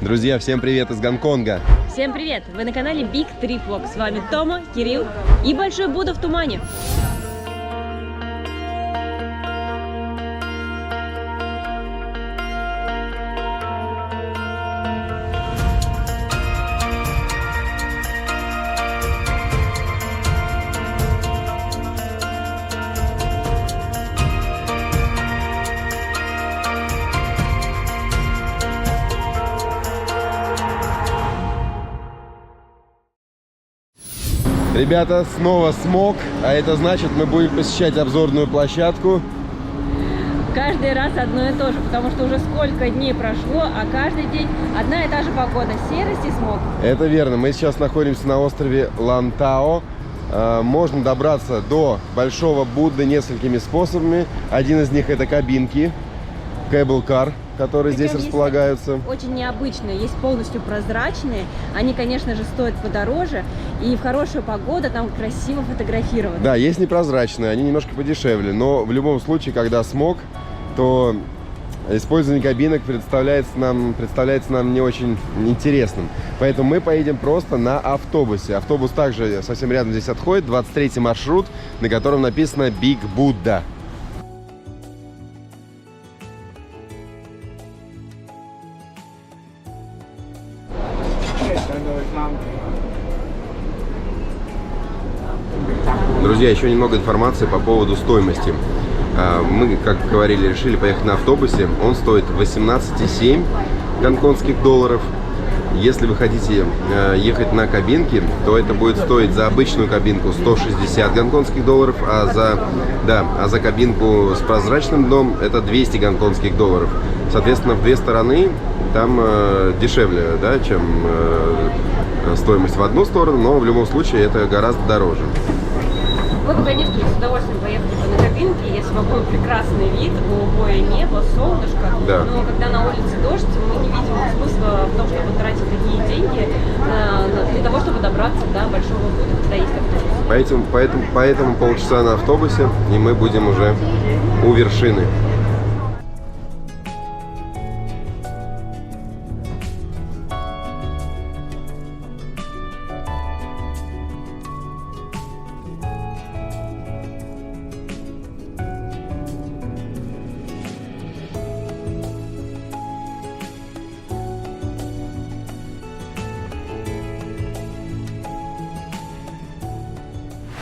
Друзья, всем привет из Гонконга. Всем привет! Вы на канале Big Trip Vlog. С вами Тома, Кирилл и Большой Будда в тумане. Ребята, снова смог, а это значит, мы будем посещать обзорную площадку. Каждый раз одно и то же, потому что уже сколько дней прошло, а каждый день одна и та же погода, серость и смог. Это верно, мы сейчас находимся на острове Лантао. Можно добраться до Большого Будды несколькими способами. Один из них это кабинки, кэбл-кар, которые здесь располагаются. Очень необычные, есть полностью прозрачные. Они, конечно же, стоят подороже. И в хорошую погоду там красиво фотографироваться. Да, есть непрозрачные, они немножко подешевле. Но в любом случае, когда смог, то использование кабинок представляется нам не очень интересным. Поэтому мы поедем просто на автобусе. Автобус также совсем рядом здесь отходит. 23-й маршрут, на котором написано Big Buddha. Друзья, еще немного информации по поводу стоимости. Мы, как говорили, решили поехать на автобусе. Он стоит 18,7 гонконгских долларов. Если вы хотите ехать на кабинке, то это будет стоить за обычную кабинку 160 гонконгских долларов, а за кабинку с прозрачным дном это 200 гонконгских долларов. Соответственно, в две стороны там дешевле, да, чем стоимость в одну сторону, но в любом случае это гораздо дороже. Мы бы, конечно, с удовольствием поехали бы на кабинке, если бы был прекрасный вид, голубое небо, солнышко. Да. Но когда на улице дождь, мы не видим смысла в том, чтобы тратить такие деньги для того, чтобы добраться до Большого Будды, когда есть автобус. Поэтому полчаса на автобусе, и мы будем уже у вершины.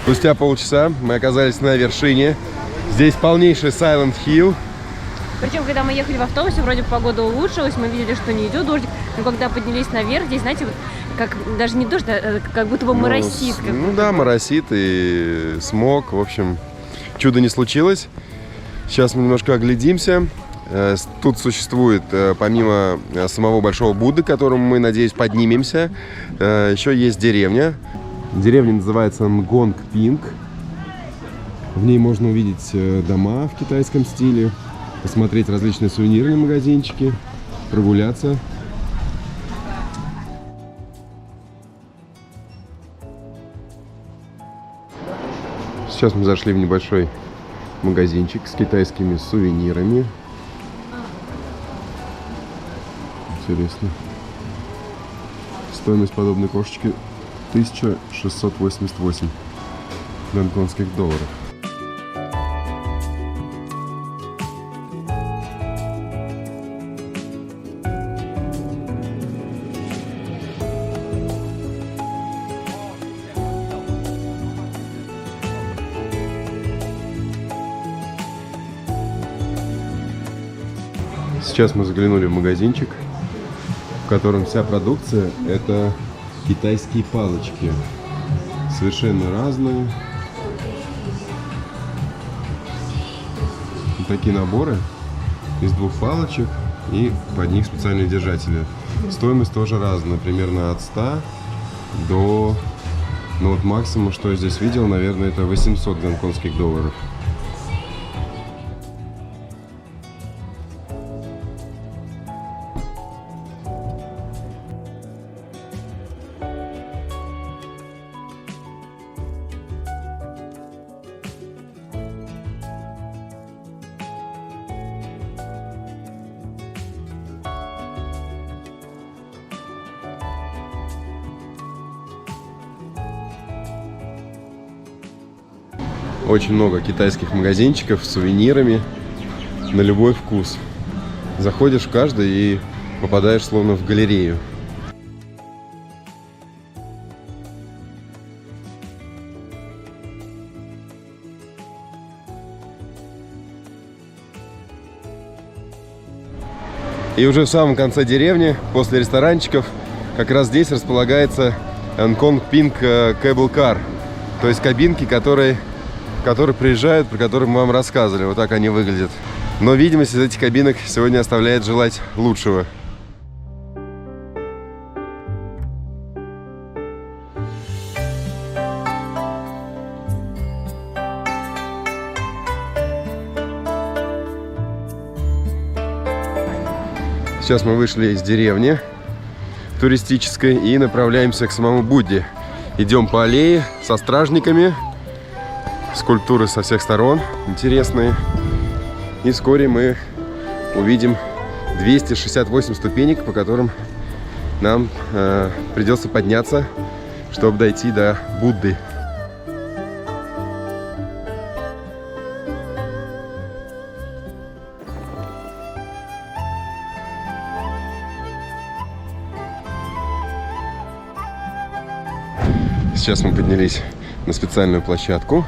Спустя полчаса мы оказались на вершине. Здесь полнейший Silent Hill. Причем, когда мы ехали в автобусе, вроде погода улучшилась, мы видели, что не идет дождик. Но когда поднялись наверх, здесь, знаете, вот, как даже не дождь, а как будто бы моросит. Да, моросит и смог. В общем, чуда не случилось. Сейчас мы немножко оглядимся. Тут существует, помимо самого Большого Будды, к которому мы, надеюсь, поднимемся, еще есть деревня. Деревня называется Нгонг Пинг. В ней можно увидеть дома в китайском стиле, посмотреть различные сувенирные магазинчики, прогуляться. Сейчас мы зашли в небольшой магазинчик с китайскими сувенирами. Интересно. Стоимость подобной кошечки 1688 гонконгских долларов. Сейчас мы заглянули в магазинчик, в котором вся продукция — это китайские палочки. Совершенно разные. Вот такие наборы из двух палочек и под них специальные держатели. Стоимость тоже разная, примерно от 100 до... Ну вот максимум, что я здесь видел, наверное, это 800 гонконгских долларов. Очень много китайских магазинчиков с сувенирами на любой вкус. Заходишь в каждый и попадаешь словно в галерею. И уже в самом конце деревни, после ресторанчиков, как раз здесь располагается Hong Pink Cable Car. То есть кабинки, которые приезжают, про которые мы вам рассказывали. Вот так они выглядят. Но видимость из этих кабинок сегодня оставляет желать лучшего. Сейчас мы вышли из деревни туристической и направляемся к самому Будде. Идем по аллее со стражниками, скульптуры со всех сторон интересные. И вскоре мы увидим 268 ступенек, по которым нам придется подняться, чтобы дойти до Будды. Сейчас мы поднялись на специальную площадку.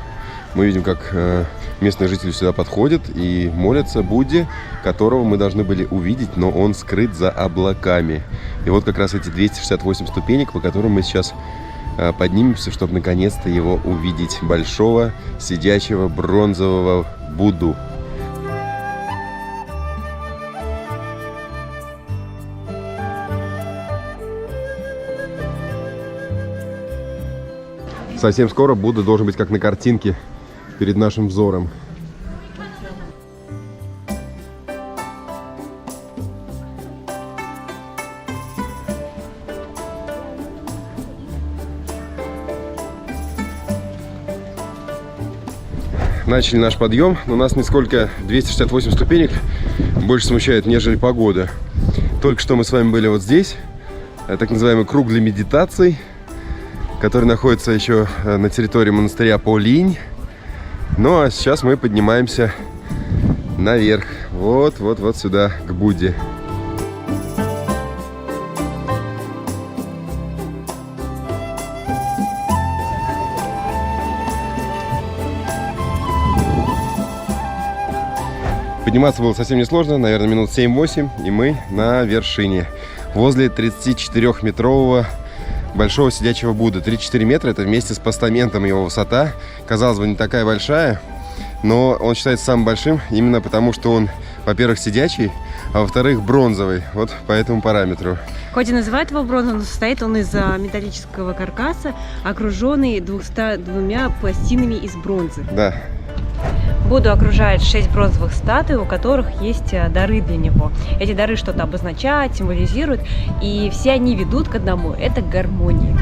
Мы видим, как местные жители сюда подходят и молятся Будде, которого мы должны были увидеть, но он скрыт за облаками. И вот как раз эти 268 ступенек, по которым мы сейчас поднимемся, чтобы наконец-то его увидеть. Большого, сидячего, бронзового Будду. Совсем скоро Будда должен быть как на картинке перед нашим взором. Начали наш подъем, но нас нисколько 268 ступенек больше смущает, нежели погода. Только что мы с вами были вот здесь, так называемый круг для медитаций, который находится еще на территории монастыря Полинь. Ну а сейчас мы поднимаемся наверх, вот сюда, к Будде. Подниматься было совсем несложно, наверное, минут 7-8, и мы на вершине, возле 34-метрового большого сидячего Будды. 34 метра — это вместе с постаментом его высота. Казалось бы, не такая большая, но он считается самым большим именно потому, что он, во-первых, сидячий, а во-вторых, бронзовый. Вот по этому параметру. Хоть и называют его бронзовым, но состоит он из металлического каркаса, окруженный 202 пластинами из бронзы. Да. Будду окружает 6 бронзовых статуй, у которых есть дары для него. Эти дары что-то обозначают, символизируют, и все они ведут к одному – это к гармонии.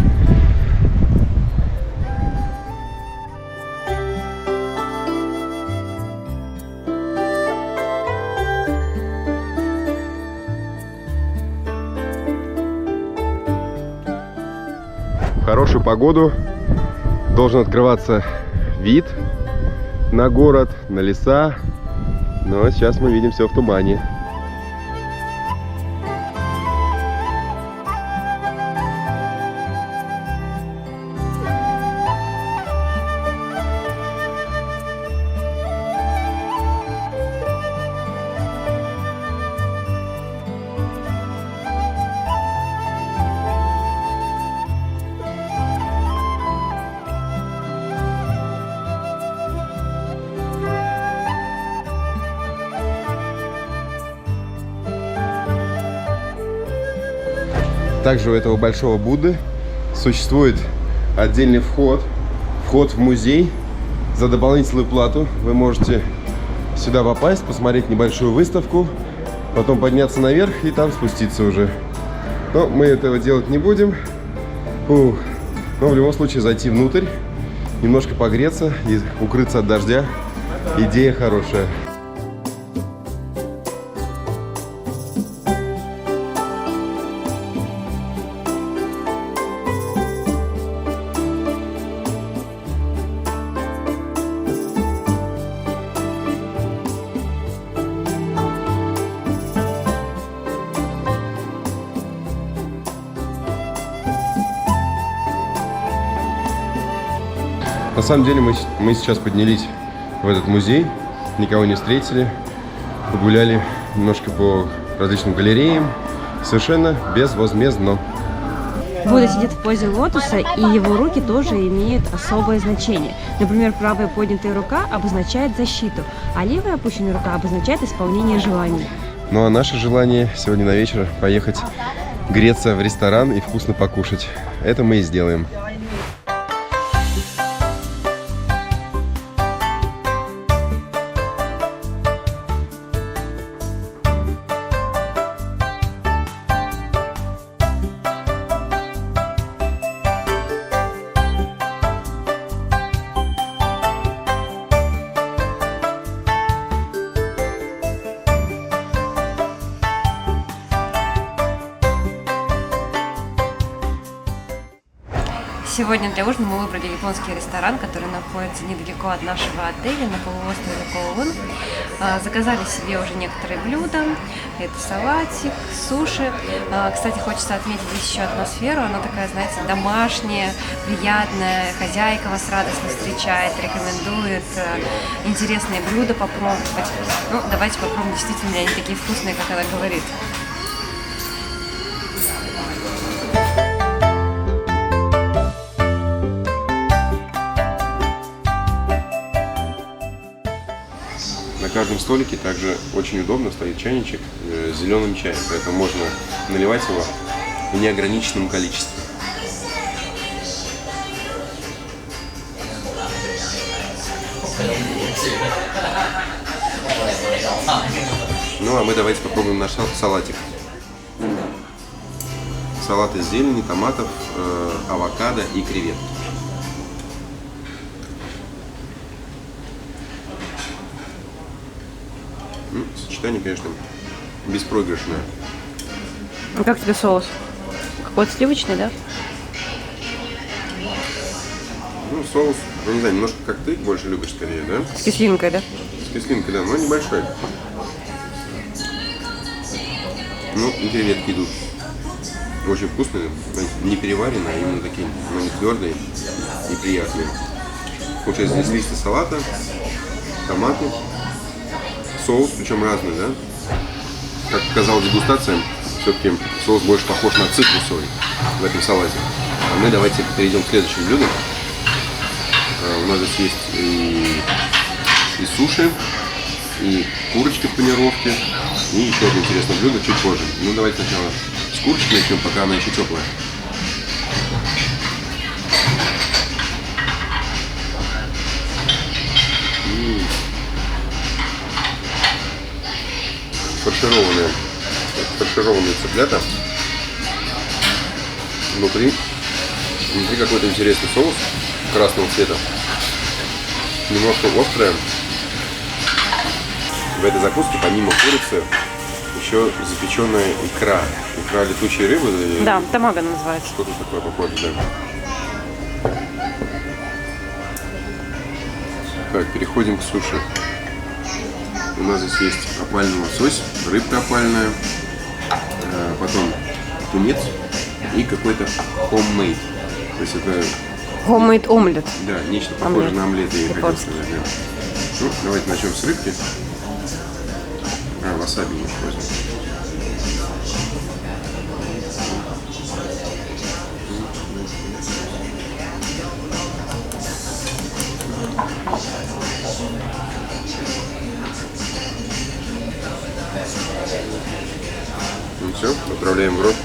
В хорошую погоду должен открываться вид на город, на леса, но сейчас мы видим все в тумане. Также у этого большого Будды существует отдельный вход в музей. За дополнительную плату вы можете сюда попасть, посмотреть небольшую выставку, потом подняться наверх и там спуститься уже. Но мы этого делать не будем. Но в любом случае зайти внутрь, немножко погреться и укрыться от дождя. Идея хорошая. На самом деле мы сейчас поднялись в этот музей, никого не встретили, погуляли немножко по различным галереям, совершенно безвозмездно. Будда сидит в позе лотоса, и его руки тоже имеют особое значение. Например, правая поднятая рука обозначает защиту, а левая опущенная рука обозначает исполнение желаний. Ну а наше желание сегодня на вечер поехать греться в ресторан и вкусно покушать. Это мы и сделаем. Сегодня для ужина мы выбрали японский ресторан, который находится недалеко от нашего отеля на полуострове Коун. Заказали себе уже некоторые блюда. Это салатик, суши. Кстати, хочется отметить здесь еще атмосферу. Она такая, знаете, домашняя, приятная. Хозяйка вас радостно встречает, рекомендует интересные блюда попробовать. Ну, давайте попробуем, действительно ли они такие вкусные, как она говорит. На каждом столике также очень удобно стоит чайничек с зеленым чаем, поэтому можно наливать его в неограниченном количестве. Ну а мы давайте попробуем наш салатик. Салат из зелени, томатов, авокадо и креветки. Сочетание, конечно, беспроигрышное. А как тебе соус? Какой-то сливочный, да? Ну, соус, ну, не знаю, немножко как ты больше любишь, скорее, да? С кислинкой, да? С кислинкой, да, но небольшой. Ну, и креветки идут очень вкусные, не переваренные, а именно такие, но не твердые и приятные. Получается, здесь листы салата, томаты, соус, причем разный, да? Как показала дегустация, все-таки соус больше похож на цитрусовый в этом салате. А мы давайте перейдем к следующему блюду. У нас здесь есть и суши, и курочка в панировке, и еще одно интересное блюдо чуть позже. Ну давайте сначала с курочкой начнем, пока она еще теплая. Фаршированные цыплята. Внутри какой-то интересный соус красного цвета. Немножко острое. В этой закуске помимо курицы еще запеченная икра. Икра летучей рыбы. Да, тамага называется. Что-то такое похоже, да. Так, переходим к суши. У нас здесь есть опальный лосось, рыбка опальная, потом тунец и какой-то homemade. То есть это... Homemade омлет. Да, нечто похожее на омлет, я хотел сказать. Да. Ну, давайте начнем с рыбки. Васаби не возьмем. Ну все, отправляем в рот.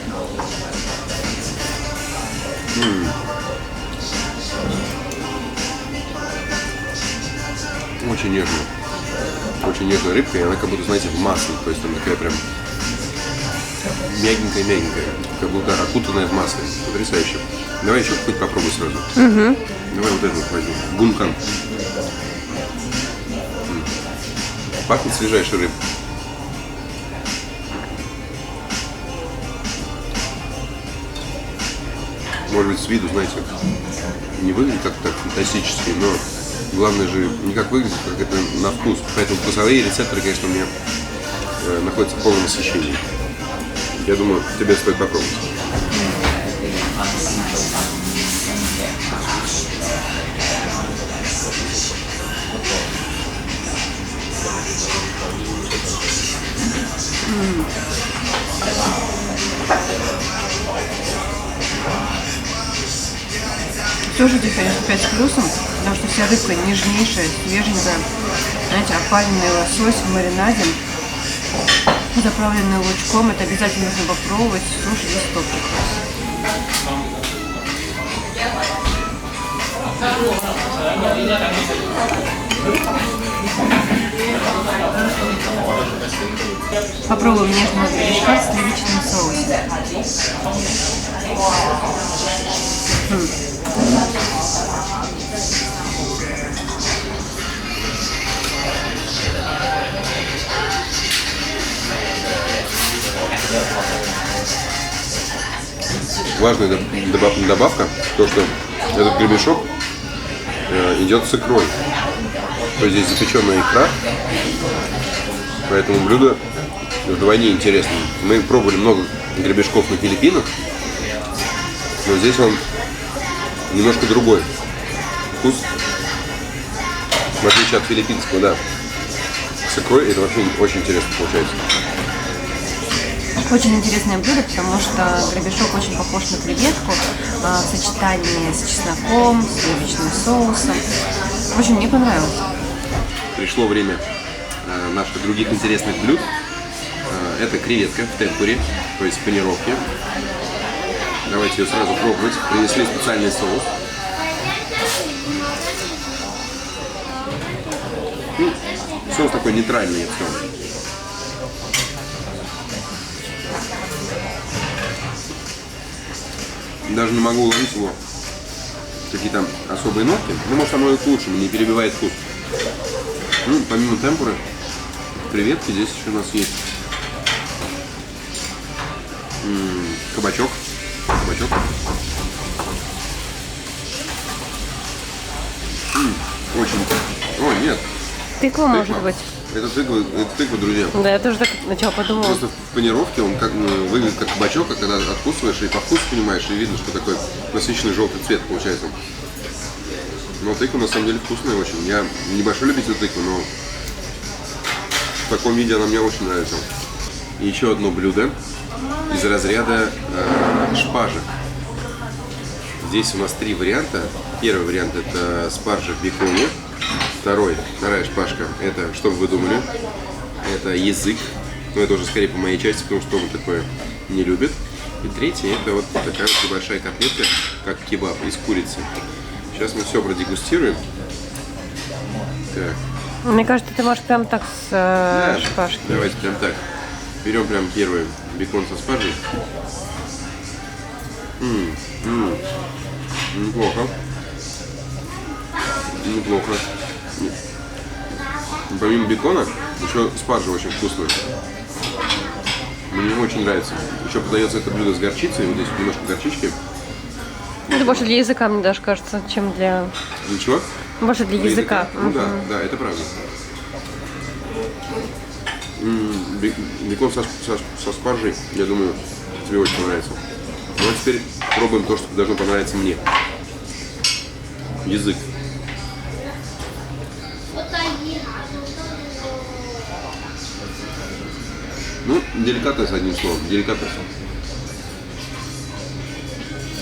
Очень нежная. Очень нежная рыбка, и она как будто, знаете, в масле. То есть она такая прям мягенькая, как будто окутанная в масле. Потрясающе. Давай еще какой-то попробуй сразу. Давай вот этот возьмем. Гункан. Пахнет свежайшей рыбой. Может быть, с виду, знаете, не выглядит как-то фантастически, но главное же не как выглядит, как это на вкус. Поэтому вкусовые рецепторы, конечно, у меня находятся в полном насыщении. Я думаю, тебе стоит попробовать. Тоже здесь, конечно, 5 с плюсом, потому что вся рыбка нежнейшая, свеженькая. Знаете, опаленный лосось в маринаде, заправленный лучком. Это обязательно нужно попробовать. Суши здесь топ. Попробуем нежного гребешка в сливочном соусе. Важная добавка, то что этот гребешок идет с икрой. То есть здесь запеченная икра, поэтому блюдо вдвойне интересно. Мы пробовали много гребешков на Филиппинах, но здесь он немножко другой вкус, в отличие от филиппинского, да. С икрой это вообще очень интересно получается. Очень интересное блюдо, потому что гребешок очень похож на креветку в сочетании с чесноком, с сливочным соусом. В общем, мне понравилось. Пришло время наших других интересных блюд. Это креветка в темпуре, то есть в панировке. Давайте ее сразу пробовать. Принесли специальный соус. Соус такой нейтральный, я бы сказал. Даже не могу уловить его какие-то особые нотки. Ну, может, оно и к лучшему, не перебивает вкус. Помимо темпуры, креветки здесь еще у нас есть кабачок. Очень. О, нет. Тыква, может быть. Это тыква, друзья. Да, я тоже так сначала подумала. Просто в панировке он как, выглядит как кабачок, а когда откусываешь и по вкусу понимаешь, и видно, что такой насыщенный желтый цвет получается. Но тыква на самом деле вкусная очень. Я небольшой любитель тыквы, но в таком виде она мне очень нравится. И еще одно блюдо из разряда шпажек. Здесь у нас 3 варианта. Первый вариант это спаржа в беконе. Вторая шпажка, это, что вы думали, это язык. Но это уже скорее по моей части, потому что он такое не любит. И третья, это вот такая вот небольшая котлетка, как кебаб из курицы. Сейчас мы все продегустируем. Так. Мне кажется, ты можешь прям так с шпажки. Давайте прям так. Берем прям первый бекон со спаржей. Неплохо. Помимо бекона, еще спаржа очень вкусная. Мне очень нравится. Еще подается это блюдо с горчицей, вот здесь немножко горчички. Это больше для языка, мне даже кажется, чем для... Для чего? Больше для языка. Ну да, это правда. Бекон со спаржей, я думаю, тебе очень понравится. Ну а теперь пробуем то, что должно понравиться мне. Язык. Ну, деликатес, одним словом, деликатес.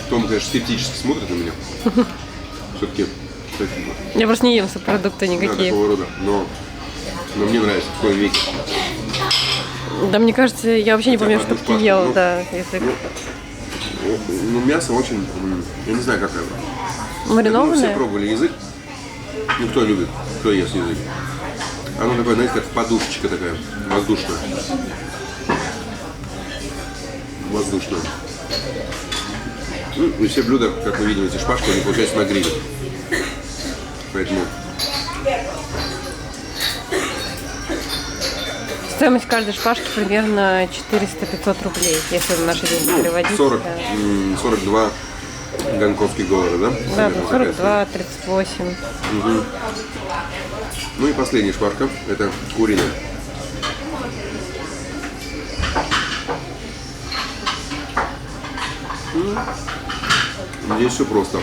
Том, конечно, скептически смотрит на меня. Все-таки. Я просто не ем субпродукты никакие. Да, такого рода. Но мне нравится в коем веке. Да, мне кажется, я вообще не помню, что ты ел, да, язык. Ну, мясо очень, я не знаю, какое. Маринованное? Все пробовали язык. Ну, кто любит, кто ест язык. Оно такое, знаете, как подушечка такая, воздушная. Ну, и все блюда, как мы видим, эти шпажки, они получаются на гриле. Поэтому... Стоимость каждой шпажки примерно 400-500 рублей, если на наши деньги переводить. 42 гонконгских доллара, да? Да, 42, 38. Угу. Ну и последняя шпажка, это куриная. Здесь все просто.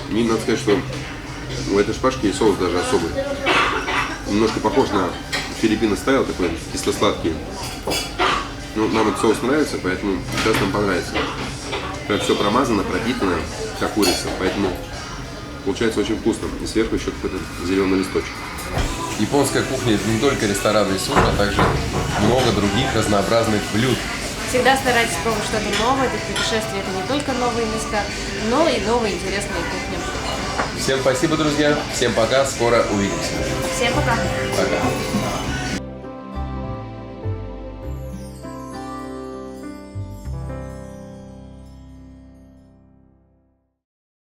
Мне надо сказать, что У этой шпажки и соус даже особый. Немножко похож на Филиппино стайл, такой кисло-сладкий. Ну, нам этот соус нравится, поэтому сейчас нам понравится. Как все промазано, пропитано, как курица, поэтому получается очень вкусно. И сверху еще какой-то зеленый листочек. Японская кухня – это не только рестораны и суши, а также много других разнообразных блюд. Всегда старайтесь пробовать что-то новое, ведь путешествие это не только новые места, но и новые интересные кухни. Всем спасибо, друзья. Всем пока. Скоро увидимся. Всем пока! Пока.